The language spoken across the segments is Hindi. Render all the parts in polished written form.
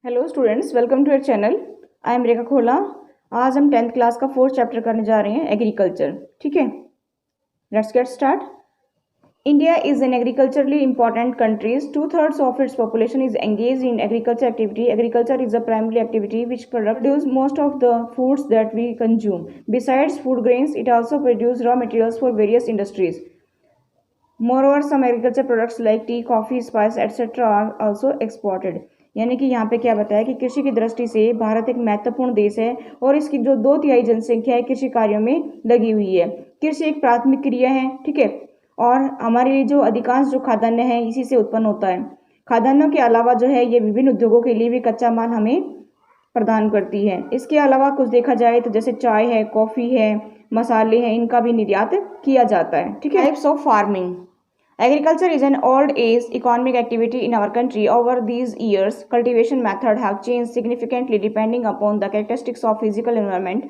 Hello students, welcome to your channel. I am Rekha Khola. आज हम 10th क्लास का 4th चैप्टर करने जा रहे हैं, एग्रीकल्चर। ठीक है, let's get start. India is an agriculturally important countries. 2/3 of its population is engaged in agriculture activity. Agriculture is a primary activity which produces most of the foods that we consume. Besides food grains, it also produces raw materials for various industries. Moreover, some agriculture products like tea, coffee, spice, etc. are also exported. यानी कि यहाँ पे क्या बताया कि कृषि की दृष्टि से भारत एक महत्वपूर्ण देश है और इसकी जो 2/3 जनसंख्या है कृषि कार्यों में लगी हुई है। कृषि एक प्राथमिक क्रिया है, ठीक है, और हमारे लिए जो अधिकांश जो खाद्यान्न है इसी से उत्पन्न होता है। खाद्यान्नों के अलावा जो है ये विभिन्न उद्योगों के लिए भी कच्चा माल हमें प्रदान करती है। इसके अलावा कुछ देखा जाए तो जैसे चाय है, कॉफी है, मसाले हैं, इनका भी निर्यात किया जाता है। ठीक है। Types of farming. Agriculture is an old-age economic activity in our country. Over these years, cultivation methods have changed significantly depending upon the characteristics of physical environment,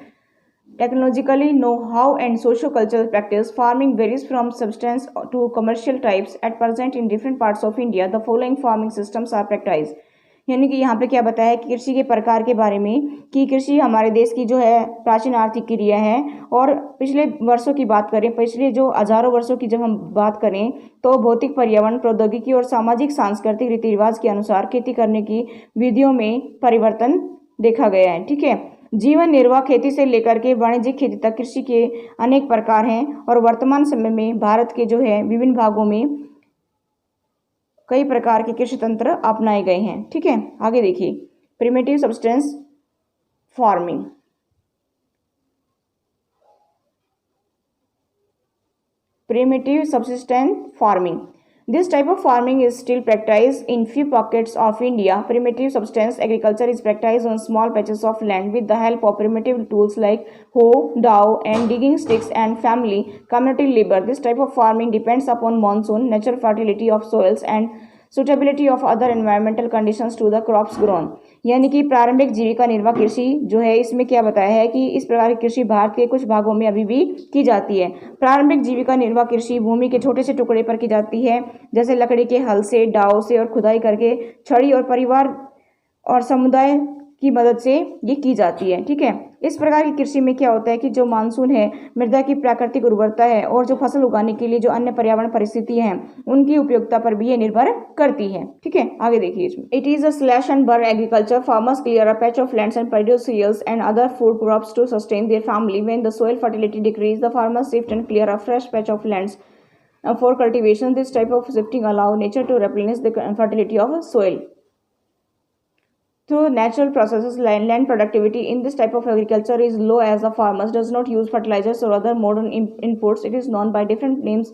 technologically know-how, and socio-cultural practice. Farming varies from subsistence to commercial types. At present, in different parts of India, the following farming systems are practiced. यानी कि यहाँ पे क्या बताया कि कृषि के प्रकार के बारे में कि कृषि हमारे देश की जो है प्राचीन आर्थिक क्रिया है और पिछले वर्षों की बात करें, पिछले जो हजारों वर्षों की जब हम बात करें तो भौतिक, पर्यावरण, प्रौद्योगिकी और सामाजिक सांस्कृतिक रीति रिवाज के अनुसार खेती करने की विधियों में परिवर्तन देखा गया है। ठीक है। जीवन निर्वाह खेती से लेकर के वाणिज्यिक खेती तक कृषि के अनेक प्रकार हैं और वर्तमान समय में भारत के जो है विभिन्न भागों में कई प्रकार के कृषि तंत्र अपनाए गए हैं। ठीक है, आगे देखिए। Primitive substance farming. Primitive subsistence farming. This type of farming is still practiced in few pockets of India. Primitive subsistence agriculture is practiced on small patches of land with the help of primitive tools like hoe, dhow, and digging sticks and family community labor. This type of farming depends upon monsoon, natural fertility of soils, and suitability of other environmental conditions to the crops grown. यानी कि प्रारंभिक जीविका निर्वाह कृषि जो है इसमें क्या बताया है कि इस प्रकार की कृषि भारत के कुछ भागों में अभी भी की जाती है। प्रारंभिक जीविका निर्वाह कृषि भूमि के छोटे से टुकड़े पर की जाती है, जैसे लकड़ी के हल से, डाव से और खुदाई करके छड़ी और परिवार और समुदाय की मदद से ये की जाती है। ठीक है। इस प्रकार की कृषि में क्या होता है कि जो मानसून है, मृदा की प्राकृतिक उर्वरता है और जो फसल उगाने के लिए जो अन्य पर्यावरण परिस्थिति हैं उनकी उपयोगिता पर भी ये निर्भर करती है। ठीक है, आगे देखिए इसमें। It is a slash and burn agriculture. Farmers clear a patch of lands and produce cereals and other food crops to sustain their family. When the soil fertility decrease, the farmers shift and clear a fresh patch of lands for cultivation. This type of shifting allow nature to replenish the fertility of soil. Through natural processes, land productivity in this type of agriculture is low as the farmers does not use fertilizers or other modern inputs. It is known by different names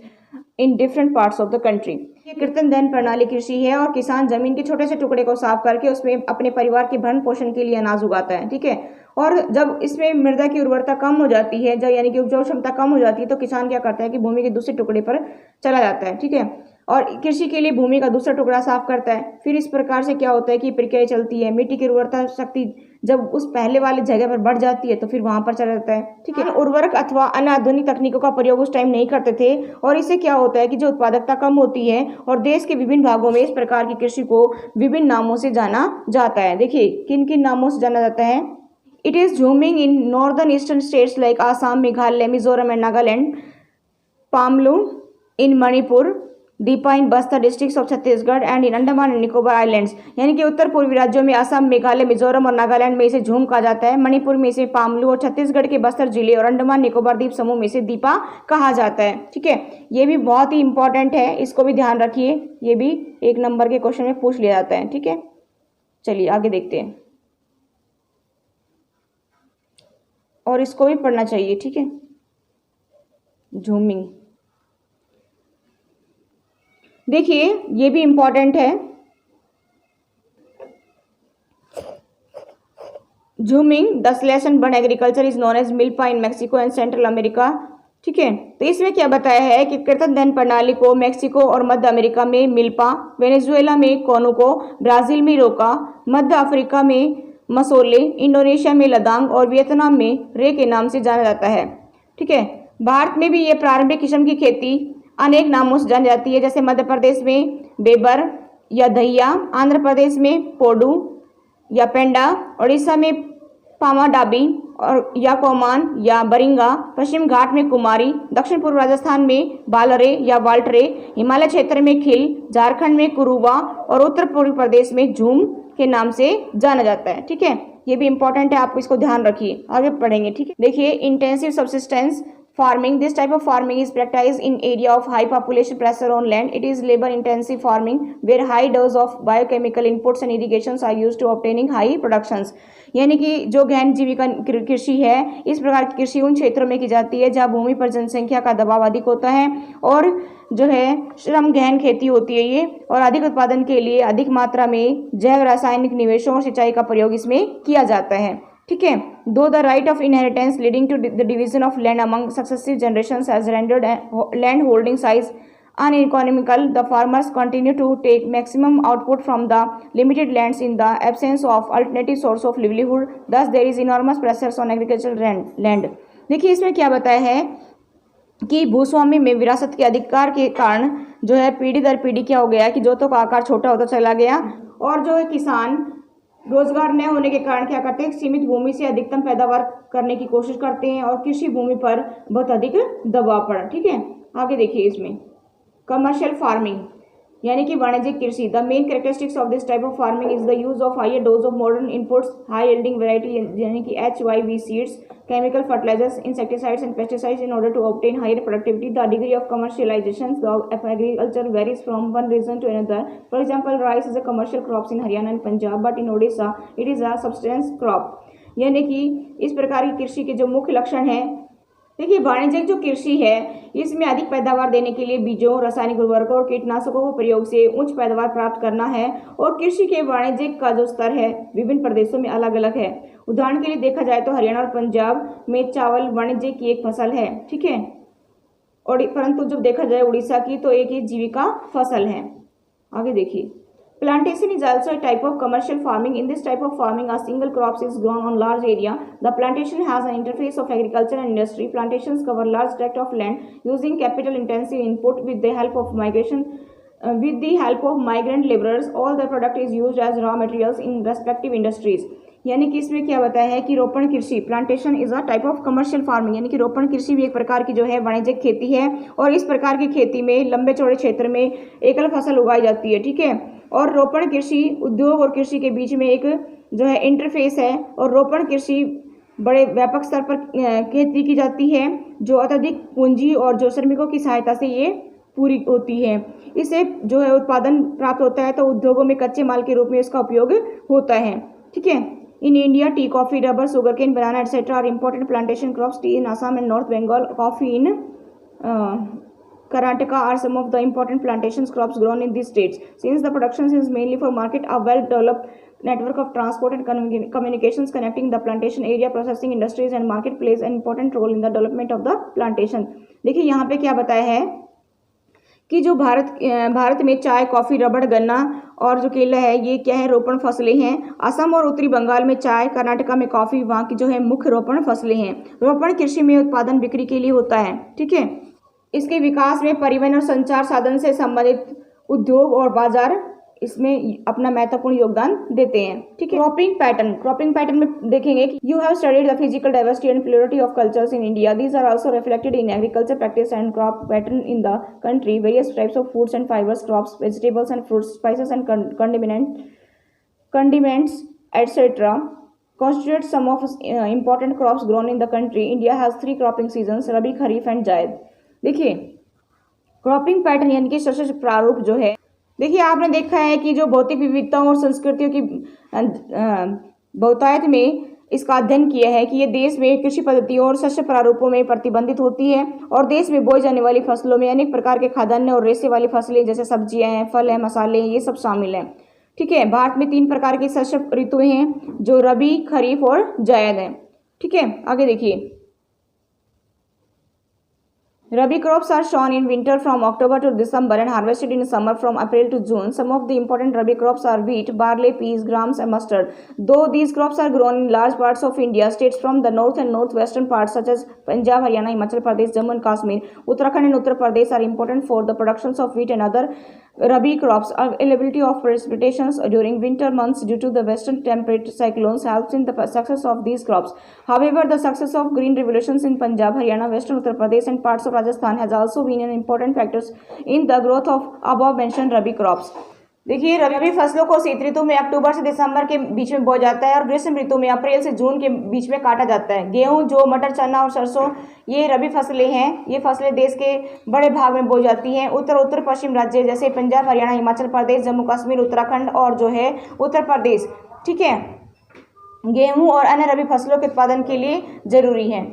in different parts of the country. ये कृत्रिम दहन प्रणाली कृषि है और किसान जमीन के छोटे से टुकड़े को साफ करके उसमें अपने परिवार के भरण पोषण के लिए अनाज उगाता है। ठीक है। और जब इसमें मृदा की उर्वरता कम हो जाती है, जब यानी कि उपजाऊ क्षमता कम हो जाती है, तो किसान क्या करता है कि भूमि के दूसरे टुकड़े पर चला जाता है। ठीक है, और कृषि के लिए भूमि का दूसरा टुकड़ा साफ करता है। फिर इस प्रकार से क्या होता है कि प्रक्रिया चलती है। मिट्टी की उर्वरता शक्ति जब उस पहले वाले जगह पर बढ़ जाती है तो फिर वहां पर चला जाता है। ठीक है। उर्वरक अथवा अन्य आधुनिक तकनीकों का प्रयोग उस टाइम नहीं करते थे और इससे क्या होता है कि जो उत्पादकता कम होती है और देश के विभिन्न भागों में इस प्रकार की कृषि को विभिन्न नामों से जाना जाता है। देखिए किन किन नामों से जाना जाता है। It is zooming in northern eastern states like Assam, Meghalaya, Mizoram and Nagaland, Pamlu in Manipur, Dipa in Bastar districts of Chhattisgarh and in Andaman and Nicobar Islands। यानी कि उत्तर पूर्वी राज्यों में असम, मेघालय, मिजोरम और नागालैंड में इसे झूम कहा जाता है। मणिपुर में इसे पामलू और छत्तीसगढ़ के बस्तर जिले और अंडमान निकोबार द्वीप समूह में इसे दीपा कहा जाता है। ठीक है, ये भी बहुत ही इंपॉर्टेंट है, इसको भी ध्यान रखिए, ये भी 1 नंबर के क्वेश्चन में पूछ लिया जाता है। ठीक है, चलिए आगे देखते हैं और इसको भी पढ़ना चाहिए। ठीक है, झूमिंग देखिए ये भी इंपॉर्टेंट है। Jhuming the slash and burn agriculture is known as milpa in Mexico and Central America. ठीक है, तो इसमें क्या बताया है कि कृत्रिम दहन प्रणाली को मैक्सिको और मध्य अमेरिका में मिल्पा, वेनेजुएला में कोनुको, ब्राजील में रोका, मध्य अफ्रीका में मसोले, इंडोनेशिया में लदांग और वियतनाम में रे के नाम से जाना जाता है। ठीक है, भारत में भी ये प्रारंभिक किस्म की खेती अनेक नामों से जानी जाती है, जैसे मध्य प्रदेश में बेबर या दहिया, आंध्र प्रदेश में पोडू, या पेंडा, उड़ीसा में पामाडाबी और या कोमान या बरिंगा, पश्चिम घाट में कुमारी, दक्षिण पूर्व राजस्थान में बालरे या वाल्टरे, हिमालय क्षेत्र में खिल, झारखंड में कुरुवा और उत्तर पूर्व प्रदेश में झूम के नाम से जाना जाता है। ठीक है, ये भी इंपॉर्टेंट है, आपको इसको ध्यान रखिए, आगे पढ़ेंगे। ठीक है, देखिए intensive subsistence farming. This type of farming is practiced in area of high population pressure on land. It is labor intensive farming where high dose of biochemical inputs and irrigations are used to obtaining high productions. यानी कि जो गहन जीविका कृषि है, इस प्रकार की कृषि उन क्षेत्रों में की जाती है जहाँ भूमि पर जनसंख्या का दबाव अधिक होता है और जो है श्रम गहन खेती होती है ये, और अधिक उत्पादन के लिए अधिक मात्रा में जैव रासायनिक निवेशों और सिंचाई का प्रयोग इसमें किया जाता है। ठीक है, though the right of inheritance leading to the division of land among successive generations has rendered land holding size uneconomical, the farmers continue to take maximum output from the limited lands in the absence of alternative source of livelihood. Thus there is enormous pressures on agricultural land. देखिए इसमें क्या बताया है कि भूस्वामी में विरासत के अधिकार के कारण जो है पीढ़ी दर पीढ़ी क्या हो गया कि जोतों का आकार छोटा होता चला गया, और जो है किसान रोजगार न होने के कारण क्या करते हैं, सीमित भूमि से अधिकतम पैदावार करने की कोशिश करते हैं और कृषि भूमि पर बहुत अधिक दबाव पड़ा। ठीक है, आगे देखिए इसमें कमर्शियल फार्मिंग यानी कि वाणिज्यिक कृषि। The main characteristics of this type of farming is the use of higher dose of modern inputs, high yielding variety यानी कि HYV seeds, chemical fertilizers, insecticides and pesticides in order to obtain higher productivity. The degree of commercialization of agriculture varies from one region to another. For example rice is a commercial crops in Haryana and Punjab, but in Odisha it is a substance crop. यानी कि इस प्रकार की कृषि के जो मुख्य लक्षण है, देखिए वाणिज्यिक जो कृषि है इसमें अधिक पैदावार देने के लिए बीजों, रासायनिक उर्वरकों और कीटनाशकों के प्रयोग से उच्च पैदावार प्राप्त करना है, और कृषि के वाणिज्यिक का जो स्तर है विभिन्न प्रदेशों में अलग अलग है। उदाहरण के लिए देखा जाए तो हरियाणा और पंजाब में चावल वाणिज्य की एक फसल है। ठीक है, और परंतु जब देखा जाए उड़ीसा की तो एक ही जीविका फसल है। आगे देखिए plantation is also a type of commercial farming. In this type of farming, a single crop is grown on large area. The plantation has an interface of agriculture and industry. Plantations cover large tract of land using capital intensive input with the help of migrant laborers. All the product is used as raw materials in respective industries. यानी कि इसमें क्या बताया है कि रोपण कृषि, plantation is a type of commercial farming, यानी कि रोपण कृषि भी एक प्रकार की जो है वाणिज्यिक खेती है, और इस प्रकार की खेती में लंबे चौड़े क्षेत्र में एकल फसल उगाई जाती है। ठीक है, और रोपण कृषि उद्योग और कृषि के बीच में एक जो है इंटरफेस है, और रोपण कृषि बड़े व्यापक स्तर पर खेती की जाती है जो अत्यधिक पूंजी और जो श्रमिकों की सहायता से ये पूरी होती है। इससे जो है उत्पादन प्राप्त होता है तो उद्योगों में कच्चे माल के रूप में इसका उपयोग होता है। ठीक है, in India, tea, coffee, rubber, sugarcane, banana, etc. are important plantation crops. Tea in Assam and North Bengal, coffee in Karnataka are some of the important plantations crops grown in these states. Since the production is mainly for market, a well-developed network of transport and communications connecting the plantation area, processing industries and market plays an important role in the development of the plantation. देखिए यहाँ पे क्या बताया है कि जो भारत में चाय, कॉफी, रबड़, गन्ना और जो केला है ये क्या है, रोपण फसलें हैं। असम और उत्तरी बंगाल में चाय, कर्नाटका में कॉफी वहाँ की जो है मुख्य रोपण फसलें हैं। रोपण कृषि में उत्पादन बिक्री के लिए होता है। ठीक है, इसके विकास में परिवहन और संचार साधन से संबंधित उद्योग और बाजार इसमें अपना महत्वपूर्ण योगदान देते हैं। ठीक है, क्रॉपिंग पैटर्न में देखेंगे कि you have studied the physical diversity and plurality of cultures in India. These are also reflected in agriculture practice and crop pattern in the country. Various types of foods and fibres, crops, vegetables and fruits, spices and condiments etc. constitute some of important crops grown in the country. India has 3 cropping seasons, Rabi, Kharif and Jaid. देखिए क्रॉपिंग पैटर्न यानी कि शस्य प्रारूप जो है, देखिए आपने देखा है कि जो भौतिक विविधताओं और संस्कृतियों की बहुतायत में इसका अध्ययन किया है कि ये देश में कृषि पद्धतियों और शस्य प्रारूपों में प्रतिबंधित होती है, और देश में बोई जाने वाली फसलों में अनेक प्रकार के खाद्यान्न और रेशे वाली फसलें जैसे सब्जियां हैं, फल हैं, मसाले हैं, ये सब शामिल हैं। ठीक है, भारत में 3 प्रकार की शस्य ऋतुएं हैं जो रबी, खरीफ और जायद हैं। ठीक है, आगे देखिए Rabi crops are sown in winter from October to December and harvested in summer from April to June. Some of the important Rabi crops are wheat, barley, peas, grams, and mustard. Though these crops are grown in large parts of India, states from the north and northwestern parts such as Punjab, Haryana, Himachal Pradesh, Jammu and Kashmir, Uttarakhand and Uttar Pradesh are important for the productions of wheat and other Rabi crops. Availability of precipitations during winter months due to the western temperate cyclones helps in the success of these crops. However, the success of green revolutions in Punjab, Haryana, Western Uttar Pradesh and parts of Rajasthan has also been an important factors in the growth of above mentioned Rabi crops. देखिए, रबी फसलों को शीत ऋतु में अक्टूबर से दिसंबर के बीच में बोया जाता है और ग्रीष्म ऋतु में अप्रैल से जून के बीच में काटा जाता है। गेहूं, जौ, मटर, चना और सरसों ये रबी फसलें हैं। ये फसलें देश के बड़े भाग में बोई जाती हैं। उत्तर पश्चिम राज्य जैसे पंजाब, हरियाणा, हिमाचल प्रदेश, जम्मू कश्मीर, उत्तराखंड और जो है उत्तर प्रदेश, ठीक है, गेहूं और अन्य रबी फसलों के उत्पादन के लिए जरूरी है।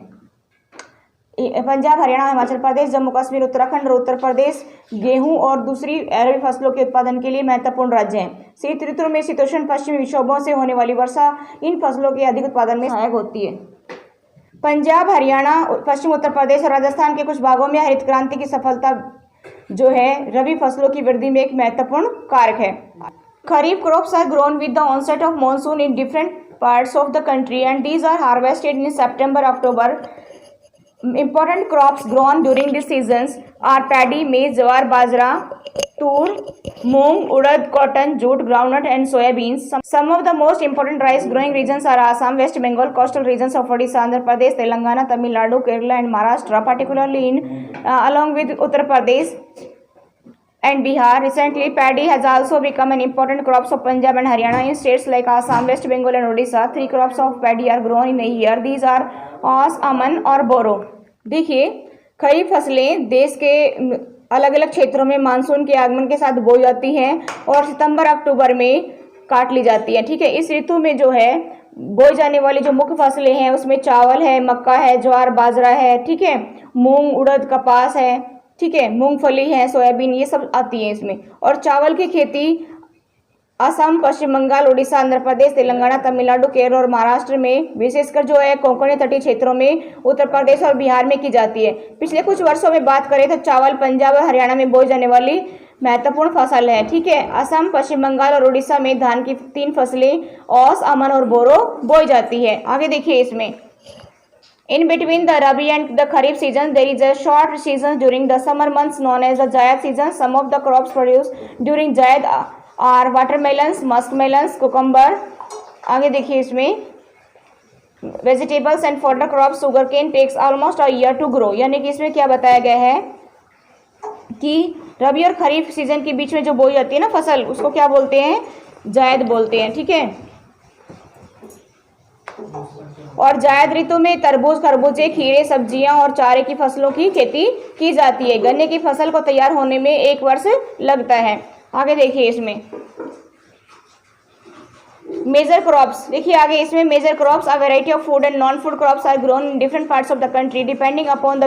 पंजाब, हरियाणा, हिमाचल प्रदेश, जम्मू कश्मीर, उत्तराखंड और उत्तर प्रदेश गेहूं और दूसरी रबी फसलों के उत्पादन के लिए महत्वपूर्ण राज्य हैं। शीत ऋतु में शीतोष्ण पश्चिमी विक्षोभों से होने वाली वर्षा इन फसलों के अधिक उत्पादन में सहायक होती है। पंजाब, हरियाणा, पश्चिम उत्तर प्रदेश और राजस्थान के कुछ भागों में हरित क्रांति की सफलता जो है रबी फसलों की वृद्धि में एक महत्वपूर्ण कारक है। Kharif crops are grown with the onset of monsoon in different parts of the country and these are harvested in September, October. Important crops grown during these seasons are paddy, maize, jawar, bajra, tur, moong, urad, cotton, jute, groundnut and soybeans. Some of the most important rice growing regions are Assam, West Bengal, coastal regions of Odisha, Andhra Pradesh, Telangana, Tamil Nadu, Kerala and Maharashtra, particularly along with Uttar Pradesh and Bihar. Recently, paddy has also become an important crops of Punjab and Haryana. In states like Assam, West Bengal and Odisha, 3 crops of paddy are grown in a year. These are औस, अमन और बोरो। देखिए, खरीफ फसलें देश के अलग अलग क्षेत्रों में मानसून के आगमन के साथ बोई जाती हैं और सितंबर अक्टूबर में काट ली जाती है, ठीक है। इस ऋतु में जो है बोई जाने वाली जो मुख्य फसलें हैं उसमें चावल है, मक्का है, ज्वार, बाजरा है, ठीक है, मूंग, उड़द, कपास है, ठीक है, मूंगफली है, सोयाबीन, ये सब आती है इसमें। और चावल की खेती असम, पश्चिम बंगाल, उड़ीसा, आंध्र प्रदेश, तेलंगाना, तमिलनाडु, केरल और महाराष्ट्र में, विशेषकर जो है कोंकणी तटीय क्षेत्रों में, उत्तर प्रदेश और बिहार में की जाती है। पिछले कुछ वर्षों में बात करें तो चावल पंजाब और हरियाणा में बोई जाने वाली महत्वपूर्ण फसल है, ठीक है। असम, पश्चिम बंगाल और उड़ीसा में धान की 3 फसलें औस, अमन और बोरो बोई जाती है। आगे देखिए इसमें, in between the Rabi and the Kharif season, there is a short season during the summer months known as the Zaid season. Some of the crops produced during Zaid are watermelons, muskmelons, cucumber. आगे देखिए इसमें, vegetables and fodder crops, sugarcane takes almost a year to grow. यानी कि इसमें क्या बताया गया है कि रबी और खरीफ सीजन के बीच में जो बोई जाती है ना फसल, उसको क्या बोलते हैं? जायद बोलते हैं, ठीक है। और जायद ऋतु में तरबूज, खरबूजे, खीरे, सब्जियां और चारे की फसलों की खेती की जाती है। गन्ने की फसल को तैयार होने में 1 वर्ष लगता है। आगे देखिए इसमें, मेजर क्रॉप्स। देखिए आगे इसमें, major crops a variety of food and non food crops are grown in different parts of the country depending upon the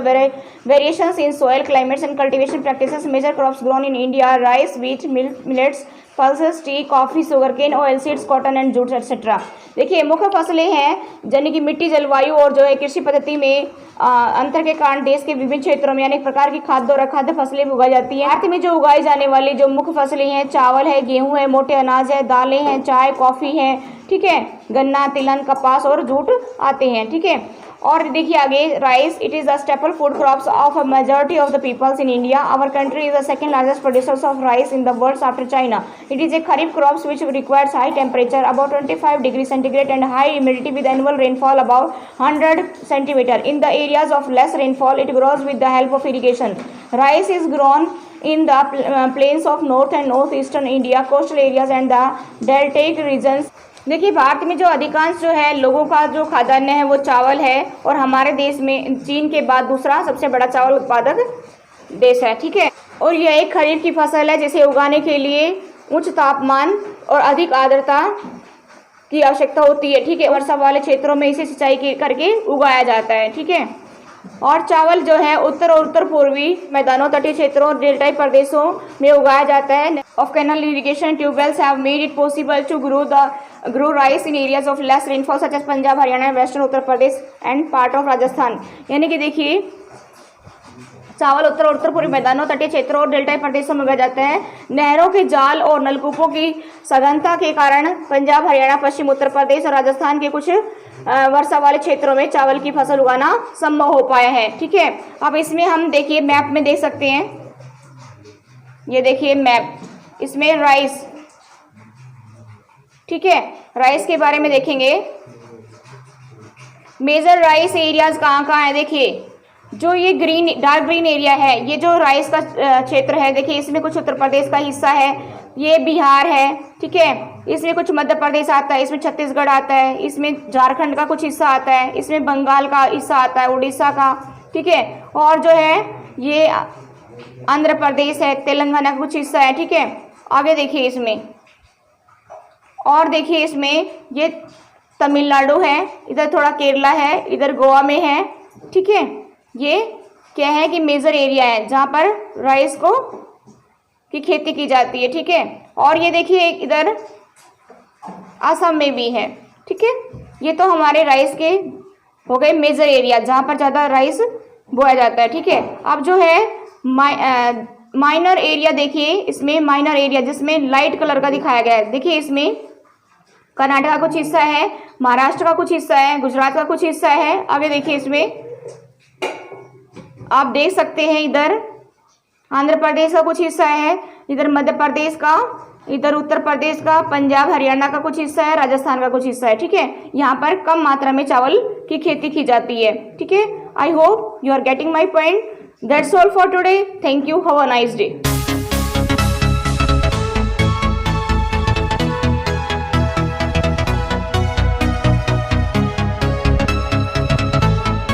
variations in soil, climates and cultivation practices. Major crops grown in India rice, wheat, millets, pulses, tea, coffee, sugarcane, oil seeds, cotton and jute etcetera. देखिए मुख्य फसलें हैं यानी कि मिट्टी, जलवायु और जो है कृषि पद्धति में अंतर के कारण देश के विभिन्न क्षेत्रों में अनेक प्रकार की खाद्य और अखाद्य फसलें भी उगाई जाती हैं। भारत में जो उगाई जाने वाली जो मुख्य फसलें हैं, चावल है, गेहूं है, मोटे अनाज है, दालें हैं, चाय, कॉफी है, ठीक है, गन्ना, तिलहन, कपास और जूट आते हैं, ठीक है। और देखिए आगे, rice, it is the staple food crops of a majority of the peoples in India. Our country is the second largest producers of rice in the world after China. It is a kharif crops which requires high temperature about 25 degrees centigrade and high humidity with annual rainfall about 100 centimeter. In the areas of less rainfall, it grows with the help of irrigation. Rice is grown in the plains of north and northeastern India, coastal areas and the deltaic regions. देखिए भारत में जो अधिकांश जो है लोगों का जो खाद्यान्न है वो चावल है और हमारे देश में चीन के बाद दूसरा सबसे बड़ा चावल उत्पादक देश है, ठीक है। और यह एक खरीफ की फसल है जिसे उगाने के लिए उच्च तापमान और अधिक आर्द्रता की आवश्यकता होती है, ठीक है। वर्षा वाले क्षेत्रों में इसे सिंचाई करके उगाया जाता है, ठीक है। और चावल जो है उत्तर और उत्तर पूर्वी मैदानों, तटीय क्षेत्रों और डेल्टाई प्रदेशों में उगाया जाता है। Of canal irrigation tube wells have made it possible to grow rice in areas of less rainfall such as Punjab, Haryana, western Uttar Pradesh and part of Rajasthan. यानी कि देखिए चावल उत्तर और उत्तर पूर्वी मैदानों, तटीय क्षेत्रों और डेल्टाई प्रदेशों में उगाया जाता है। नहरों के जाल और नलकूपों की सघनता के कारण पंजाब, हरियाणा, पश्चिम उत्तर प्रदेश और राजस्थान के कुछ वर्षा वाले क्षेत्रों में चावल की फसल उगाना संभव हो पाया है। ठीक है, अब इसमें हम देखिए मैप में देख सकते हैं, ये देखिए मैप, इसमें राइस, ठीक है, राइस के बारे में देखेंगे। मेजर राइस एरियाज कहाँ कहाँ है, देखिए जो ये ग्रीन, डार्क ग्रीन एरिया है, ये जो राइस का क्षेत्र है, देखिए इसमें कुछ उत्तर प्रदेश का हिस्सा है, ये बिहार है, ठीक है, इसमें कुछ मध्य प्रदेश आता है, इसमें छत्तीसगढ़ आता है, इसमें झारखंड का कुछ हिस्सा आता है, इसमें बंगाल का हिस्सा आता है, उड़ीसा का, ठीक है, और जो है ये आंध्र प्रदेश है, तेलंगाना का कुछ हिस्सा है। ठीक है, आगे देखिए इसमें, और देखिए इसमें ये तमिलनाडु है, इधर थोड़ा केरला है, इधर गोवा में है। ठीक है, ये क्या है कि मेजर एरिया है जहाँ पर राइस को की खेती की जाती है। ठीक है, और ये देखिए इधर असम में भी है। ठीक है, ये तो हमारे राइस के हो गए मेजर एरिया जहाँ पर ज़्यादा राइस बोया जाता है। ठीक है, अब जो है माइनर एरिया, देखिए इसमें माइनर एरिया जिसमें लाइट कलर का दिखाया गया है, देखिए इसमें कर्नाटक का कुछ हिस्सा है, महाराष्ट्र का कुछ हिस्सा है, गुजरात का कुछ हिस्सा है। आगे देखिए इसमें आप देख सकते हैं, इधर आंध्र प्रदेश का कुछ हिस्सा है, इधर मध्य प्रदेश का, इधर उत्तर प्रदेश का, पंजाब हरियाणा का कुछ हिस्सा है, राजस्थान का कुछ हिस्सा है। ठीक है, यहाँ पर कम मात्रा में चावल की खेती की जाती है। ठीक है, I hope you are getting my point. That's all for today, thank you, have a nice day.